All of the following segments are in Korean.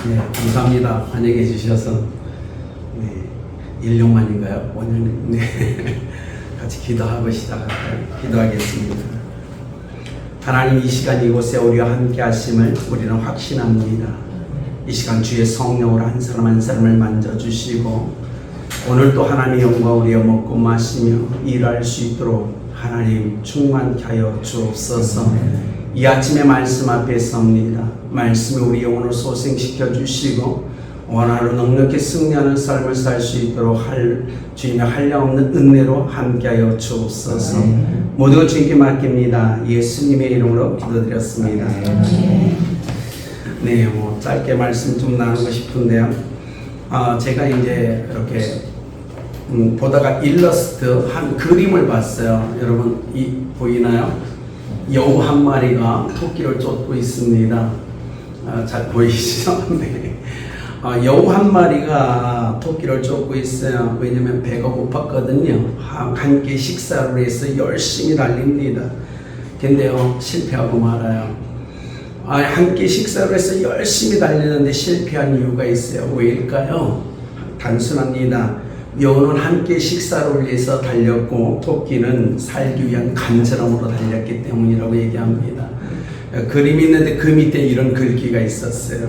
네, 감사합니다. 환영해 주셔서. 네, 16만인가요? 오늘 네, 같이 기도하고 시작할까요? 기도하겠습니다. 하나님, 이 시간 이곳에 우리와 함께 하심을 우리는 확신합니다. 이 시간 주의 성령으로 한 사람 한 사람을 만져주시고 오늘도 하나님의 영광 우리가 먹고 마시며 일할 수 있도록 하나님 충만케 하여 주옵소서. 이 아침에 말씀 앞에 섭니다. 말씀이 우리 영혼을 소생시켜 주시고 오늘 하루 넉넉히 승리하는 삶을 살 수 있도록 주님의 한량없는 은혜로 함께하여 주옵소서. 모두 주님께 맡깁니다. 예수님의 이름으로 기도드렸습니다. 네, 짧게 말씀 좀 나누고 싶은데요. 제가 이제 이렇게 보다가 일러스트 한 그림을 봤어요. 여러분 보이나요? 여우 한 마리가 토끼를 쫓고 있습니다. 잘 보이시죠? 네. 여우 한 마리가 토끼를 쫓고 있어요. 왜냐면 배가 고팠거든요. 함께 식사를 해서 열심히 달립니다. 근데요, 실패하고 말아요. 함께 식사를 해서 열심히 달리는데 실패한 이유가 있어요. 왜일까요? 단순합니다. 여우는 함께 식사를 위해서 달렸고 토끼는 살기 위한 간절함으로 달렸기 때문이라고 얘기합니다. 그림이 있는데 그 밑에 이런 글귀가 있었어요.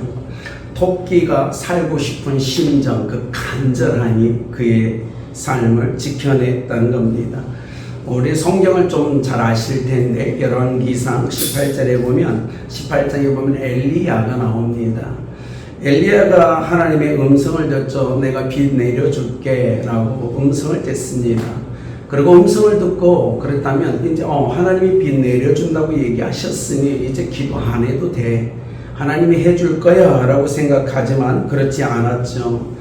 토끼가 살고 싶은 심정, 그 간절함이 그의 삶을 지켜냈다는 겁니다. 우리 성경을 좀 잘 아실 텐데 열왕기상 18장에 보면 엘리야가 나옵니다. 엘리야가 하나님의 음성을 듣죠. 내가 비 내려줄게 라고 음성을 듣습니다. 그리고 음성을 듣고 그렇다면 이제 하나님이 비 내려준다고 얘기하셨으니 이제 기도 안 해도 돼, 하나님이 해줄 거야 라고 생각하지만 그렇지 않았죠.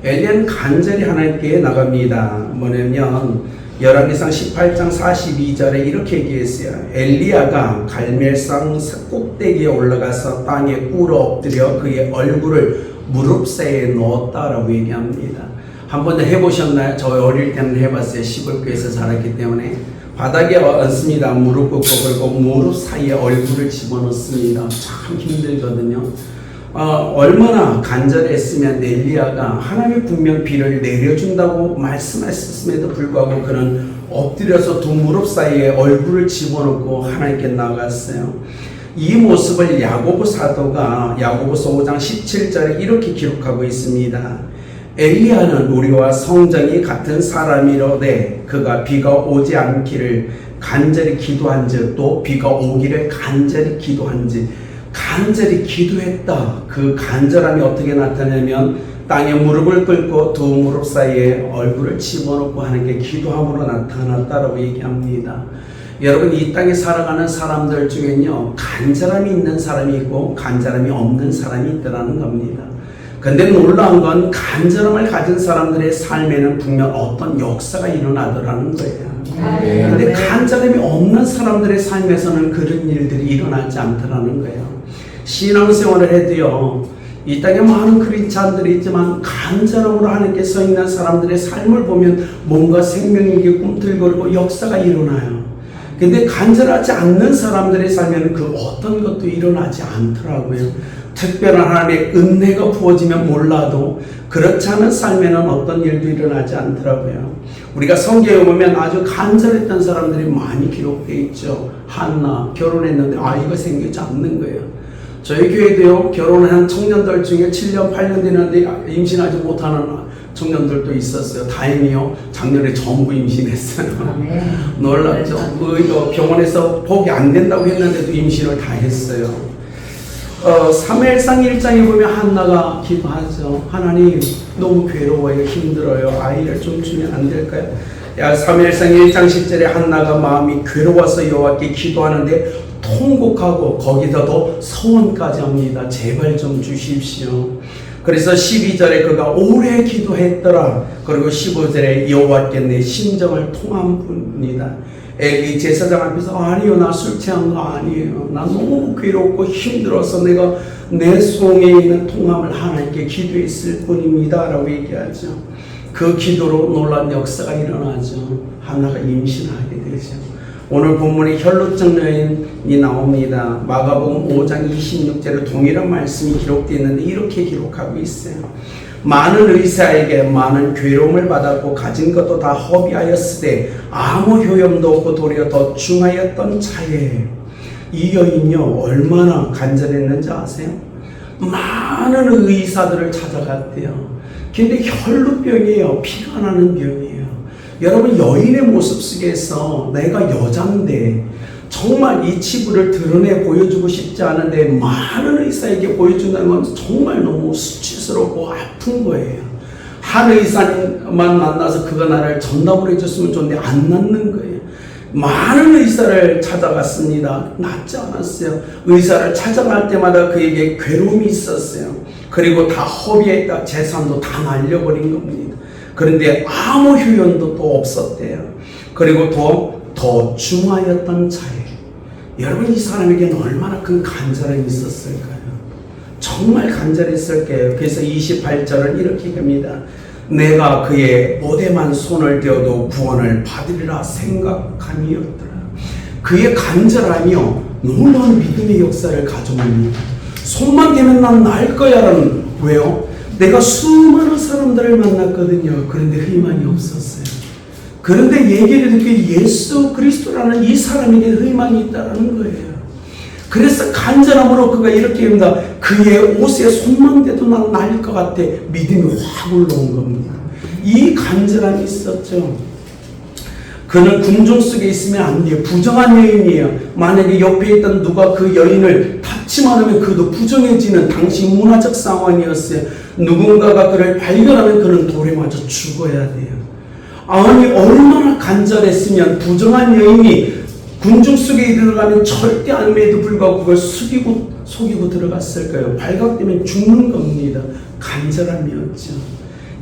엘리야는 간절히 하나님께 나갑니다. 뭐냐면 열왕기상 18장 42절에 이렇게 얘기했어요. 엘리야가 갈멜산 꼭대기에 올라가서 땅에 꿇어 엎드려 그의 얼굴을 무릎 사이에 넣었다라고 얘기합니다. 한 번 해보셨나요? 저 어릴 때는 해봤어요. 시골교회에서 자랐기 때문에. 바닥에 얹습니다. 무릎 꿇고 그리고 무릎 사이에 얼굴을 집어넣습니다. 참 힘들거든요. 얼마나 간절했으면 엘리야가 하나님이 분명 비를 내려준다고 말씀하셨음에도 불구하고 그는 엎드려서 두 무릎 사이에 얼굴을 집어넣고 하나님께 나갔어요. 이 모습을 야고보 사도가 야고보서 5장 17절에 이렇게 기록하고 있습니다. 엘리야는 우리와 성정이 같은 사람이로되 그가 비가 오지 않기를 간절히 기도한즉 또 비가 오기를 간절히 기도한즉 간절히 기도했다. 그 간절함이 어떻게 나타나냐면 땅에 무릎을 꿇고 두 무릎 사이에 얼굴을 집어넣고 하는 게 기도함으로 나타났다라고 얘기합니다. 여러분, 이 땅에 살아가는 사람들 중에는요, 간절함이 있는 사람이 있고 간절함이 없는 사람이 있더라는 겁니다. 근데 놀라운 건 간절함을 가진 사람들의 삶에는 분명 어떤 역사가 일어나더라는 거예요. 근데 간절함이 없는 사람들의 삶에서는 그런 일들이 일어나지 않더라는 거예요. 신앙생활을 해도요, 이 땅에 많은 크리스찬들이 있지만 간절함으로 하나님께 서 있는 사람들의 삶을 보면 뭔가 생명력이 꿈틀거리고 역사가 일어나요. 근데 간절하지 않는 사람들의 삶에는 그 어떤 것도 일어나지 않더라고요. 특별한 하나님의 은혜가 부어지면 몰라도 그렇지 않은 삶에는 어떤 일도 일어나지 않더라고요. 우리가 성경에 보면 아주 간절했던 사람들이 많이 기록되어 있죠. 한나 결혼했는데 아이가 생기지 않는 거예요. 저희 교회도요, 결혼한 청년들 중에 7년 8년 되는데 임신하지 못하는 청년들도 있었어요. 다행히요, 작년에 전부 임신했어요. 놀랍죠. 병원에서 복이 안 된다고 했는데도 임신을 다 했어요. 사무엘상 1장에 보면 한나가 기도하죠. 하나님, 너무 괴로워요, 힘들어요, 아이를 좀 주면 안 될까요? 사무엘상 1장 10절에 한나가 마음이 괴로워서 여호와께 기도하는데 통곡하고 거기다도 서원까지 합니다. 제발 좀 주십시오. 그래서 12절에 그가 오래 기도했더라. 그리고 15절에 여호와께 내 심정을 통한 분이다. 엘리 제사장 앞에서 아니요, 나 술 취한 거 아니에요. 나 너무 괴롭고 힘들어서 내가 내 속에 있는 통함을 하나님께 기도했을 뿐입니다 라고 얘기하죠. 그 기도로 놀라운 역사가 일어나죠. 하나가 임신하게 되죠. 오늘 본문에 혈루증 여인이 나옵니다. 마가복음 5장 26절에 동일한 말씀이 기록되어 있는데 이렇게 기록하고 있어요. 많은 의사에게 많은 괴로움을 받았고 가진 것도 다 허비하였으되 아무 효용도 없고 도리어 더 중하였던 차에 이 여인요 얼마나 간절했는지 아세요? 많은 의사들을 찾아갔대요. 근데 혈루병이에요. 피가 나는 병이에요. 여러분, 여인의 모습 속에서 내가 여잔데 정말 이 치부를 드러내 보여주고 싶지 않은데 많은 의사에게 보여준다는 건 정말 너무 수치스럽고 아픈 거예요. 한 의사만 만나서 그가 나를 전담을 해줬으면 좋은데 안 낫는 거예요. 많은 의사를 찾아갔습니다. 낫지 않았어요. 의사를 찾아갈 때마다 그에게 괴로움이 있었어요. 그리고 다 허비했다. 재산도 다 날려버린 겁니다. 그런데 아무 효연도 또 없었대요. 그리고 더 중하였던 차에 여러분, 이 사람에게는 얼마나 큰 간절함이 있었을까요? 정말 간절했을 거예요. 그래서 28절은 이렇게 합니다. 내가 그의 옷에만 손을 대어도 구원을 받으리라 생각함이었더라. 그의 간절함이요 놀라운 믿음의 역사를 가져옵니다. 손만 대면 난 날 거야라는. 왜요? 내가 수많은 사람들을 만났거든요. 그런데 희망이 없었어요. 그런데 얘기를 듣기 예수 그리스도라는 이 사람에게 희망이 있다는 거예요. 그래서 간절함으로 그가 이렇게 합니다. 그의 옷에 손만 대도 난 나을 것 같아. 믿음이 확 올라온 겁니다. 이 간절함이 있었죠. 그는 군중 속에 있으면 안 돼요. 부정한 여인이에요. 만약에 옆에 있던 누가 그 여인을 탓치만 하면 그도 부정해지는 당시 문화적 상황이었어요. 누군가가 그를 발견하면 그는 돌에 맞아 죽어야 돼요. 아니, 얼마나 간절했으면 부정한 여인이 군중 속에 들어가면 절대 안임에도 불구하고 그걸 속이고 들어갔을까요? 발각되면 죽는 겁니다. 간절함이었죠.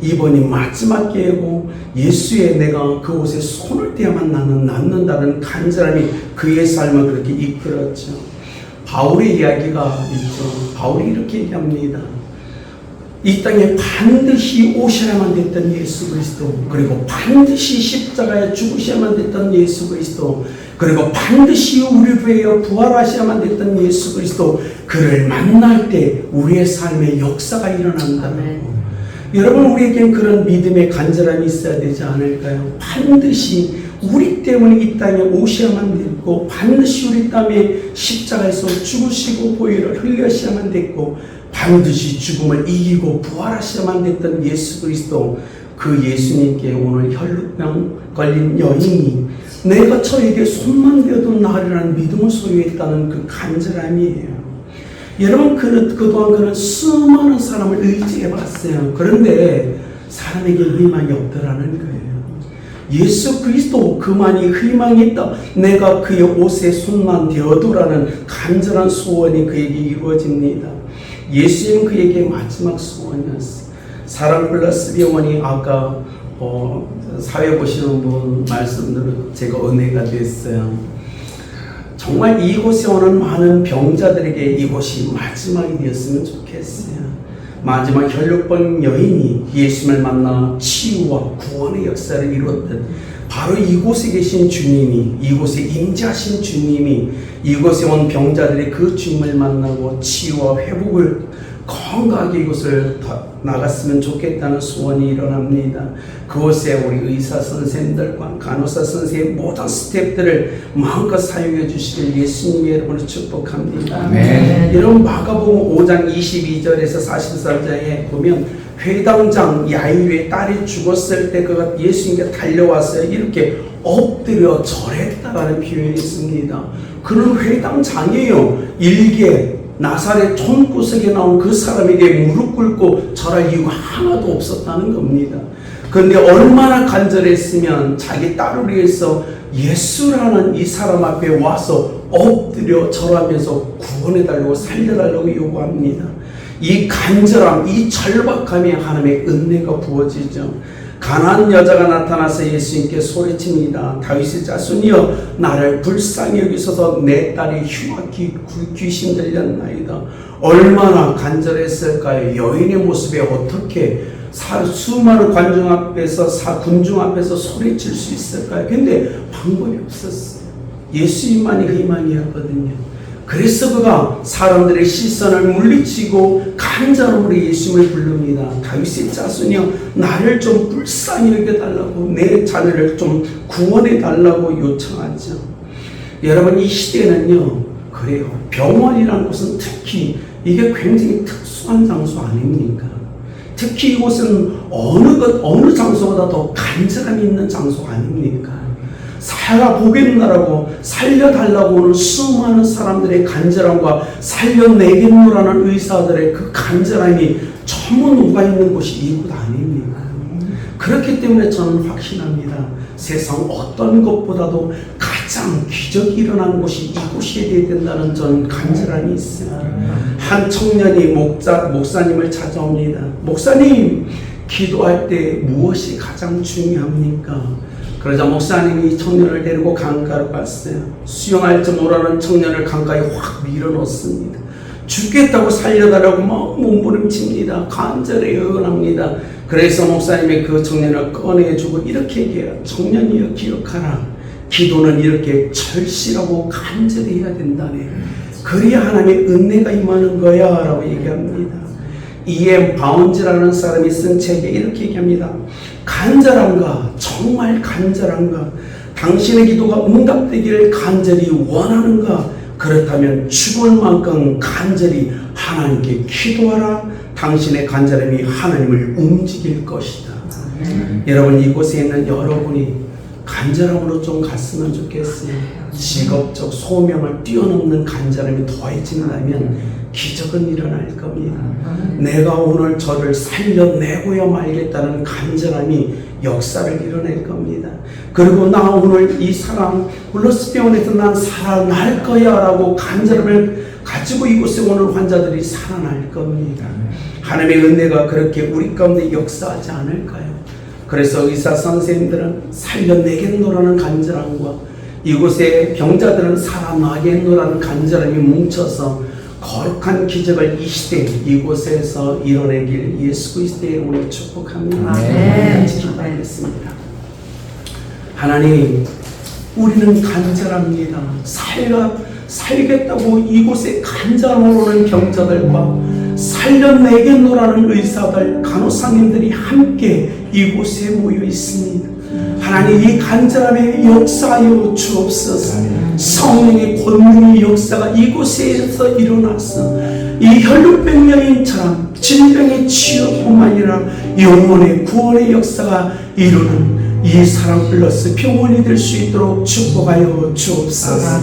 이번이 마지막 기회고 예수의 내가 그 옷에 손을 대야만 나는 낫는다는 간절함이 그의 삶을 그렇게 이끌었죠. 바울의 이야기가 있죠. 바울이 이렇게 얘기합니다. 이 땅에 반드시 오셔야만 됐던 예수 그리스도, 그리고 반드시 십자가에 죽으셔야만 됐던 예수 그리스도, 그리고 반드시 우리를 위하여 부활하셔야만 됐던 예수 그리스도, 그를 만날 때 우리의 삶에 역사가 일어난다고. 여러분, 우리에겐 그런 믿음의 간절함이 있어야 되지 않을까요? 반드시 우리 때문에 이 땅에 오셔야만 됐고, 반드시 우리 땀에 십자가에서 죽으시고 보혈을 흘려셔야만 됐고, 반드시 죽음을 이기고 부활하셔야만 됐던 예수 그리스도, 그 예수님께 오늘 혈루병 걸린 여인이 내가 저에게 손만 대어도 나으리라는 믿음을 소유했다는 그 간절함이에요. 여러분, 그동안 그는 수많은 사람을 의지해봤어요. 그런데 사람에게 희망이 없더라는 거예요. 예수 그리스도 그만이 희망이 있다. 내가 그의 옷에 손만 대어도라는 간절한 소원이 그에게 이루어집니다. 예수님 그에게 마지막 소원이었어요. 사랑 플러스 병원이 아까 사회 보시는 분 말씀들은 제가 은혜가 됐어요. 정말 이곳에 오는 많은 병자들에게 이곳이 마지막이 되었으면 좋겠어요. 마지막 혈루병 여인이 예수님을 만나 치유와 구원의 역사를 이루었던 바로 이곳에 계신 주님이, 이곳에 임재하신 주님이 이곳에 온 병자들이 그 주님을 만나고 치유와 회복을 건강하게 이곳을 나갔으면 좋겠다는 소원이 일어납니다. 그곳에 우리 의사 선생님들과 간호사 선생님 모든 스태프들을 마음껏 사용해 주시길 예수님의 이름으로 축복합니다. 네. 여러분, 마가복음 5장 22절에서 44절에 보면 회당장 야이루의 딸이 죽었을 때 그가 예수님께 달려왔어요. 이렇게 엎드려 절했다라는 표현이 있습니다. 그는 회당장이에요. 일개 나사렛 총구석에 나온 그 사람에게 무릎 꿇고 절할 이유가 하나도 없었다는 겁니다. 그런데 얼마나 간절했으면 자기 딸을 위해서 예수라는 이 사람 앞에 와서 엎드려 절하면서 구원해달라고 살려달라고 요구합니다. 이 간절함, 이 절박함에 하나님의 은혜가 부어지죠. 가난한 여자가 나타나서 예수님께 소리칩니다. 다윗의 자손이여, 나를 불쌍히 여기소서. 내 딸이 흉악히 귀신 들렸나이다. 얼마나 간절했을까요? 여인의 모습에 어떻게 수많은 군중 앞에서 소리칠 수 있을까요? 근데 방법이 없었어요. 예수님만이 그 희망이었거든요. 그래서 그가 사람들의 시선을 물리치고 간절함으로 예수님을 부릅니다. 다윗의 자손이여, 나를 좀 불쌍히 여겨달라고, 내 자녀를 좀 구원해 달라고 요청하죠. 여러분, 이 시대는요, 그래요. 병원이라는 곳은 특히 이게 굉장히 특수한 장소 아닙니까? 특히 이곳은 어느 장소보다 더 간절함이 있는 장소 아닙니까? 살아보겠노라고, 살려달라고 오는 수많은 사람들의 간절함과 살려내겠노라는 의사들의 그 간절함이 전부 녹아있는 곳이 이곳 아닙니까? 그렇기 때문에 저는 확신합니다. 세상 어떤 것보다도 가장 기적이 일어나는 곳이 이곳이 되어야 된다는 저는 간절함이 있습니다. 한 청년이 목사님을 찾아옵니다. 목사님, 기도할 때 무엇이 가장 중요합니까? 그러자 목사님이 이 청년을 데리고 강가로 갔어요. 수영할 줄 모르는 청년을 강가에 확 밀어넣습니다. 죽겠다고 살려달라고 막 몸부림칩니다. 간절히 응원합니다. 그래서 목사님이 그 청년을 꺼내주고 이렇게 얘기해요. 청년이여, 기억하라. 기도는 이렇게 절실하고 간절히 해야 된다네. 그래야 하나님의 은혜가 임하는 거야 라고 얘기합니다. E.M. 바운즈라는 사람이 쓴 책에 이렇게 얘기합니다. 간절한가? 정말 간절한가? 당신의 기도가 응답되기를 간절히 원하는가? 그렇다면 죽을 만큼 간절히 하나님께 기도하라. 당신의 간절함이 하나님을 움직일 것이다. 여러분, 이곳에 있는 여러분이 간절함으로 좀 갔으면 좋겠어요. 직업적 소명을 뛰어넘는 간절함이 더해진다면 기적은 일어날 겁니다. 내가 오늘 저를 살려내고야 말겠다는 간절함이 역사를 이뤄낼 겁니다. 그리고 나 오늘 이 사람 블러스병원에서 난 살아날 거야 라고 간절함을 가지고 이곳에 오는 환자들이 살아날 겁니다. 하나님의 은혜가 그렇게 우리 가운데 역사하지 않을까요? 그래서 의사 선생님들은 살려내겠노라는 간절함과 이곳의 병자들은 살아나겠노라는 간절함이 뭉쳐서 거룩한 기적을 이 시대 이곳에서 이뤄내길 예수 그리스도의 이름으로 축복합니다. 같이 기도하겠습니다. 하나님, 우리는 간절합니다. 살겠다고 이곳에 간절함으로 오는 병자들과 살려내겠노라는 의사들, 간호사님들이 함께 이곳에 모여 있습니다. 하나님, 이 간절함에 역사하여 주옵소서. 성령의 권능의 역사가 이곳에서 일어나서 이 혈루병 여인처럼 질병의 치유뿐만 아니라 영혼의 구원의 역사가 이루는 이 사랑 플러스 병원이 될 수 있도록 축복하여 주옵소서.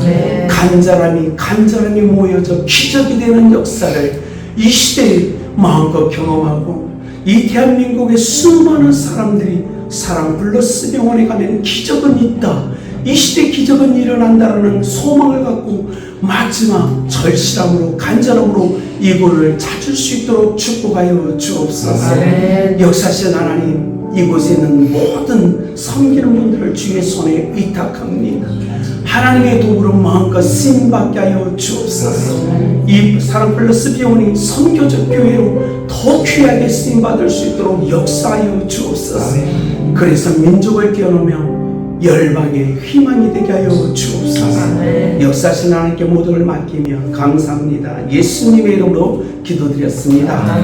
간절함이 모여져 기적이 되는 역사를 이 시대에 마음껏 경험하고 이 대한민국의 수많은 사람들이 사랑 플러스 병원에 가면 기적은 있다, 이 시대 기적은 일어난다라는 소망을 갖고 마지막 절실함으로 간절함으로 이곳을 찾을 수 있도록 축복하여 주옵소서. 역사하신 하나님, 이곳에 있는 모든 섬기는 분들을 주의 손에 의탁합니다. 하나님의 도구로 마음껏 쓰임받게 하여 주옵소서. 이 사랑 플러스 병원이 선교적 교회로 더 귀하게 쓰임받을 수 있도록 역사하여 주옵소서. 그래서 민족을 깨어놓으며 열방의 희망이 되게 하여 주옵소서. 역사하신 하나님께 모든 걸 맡기며 감사합니다. 예수님의 이름으로 기도드렸습니다.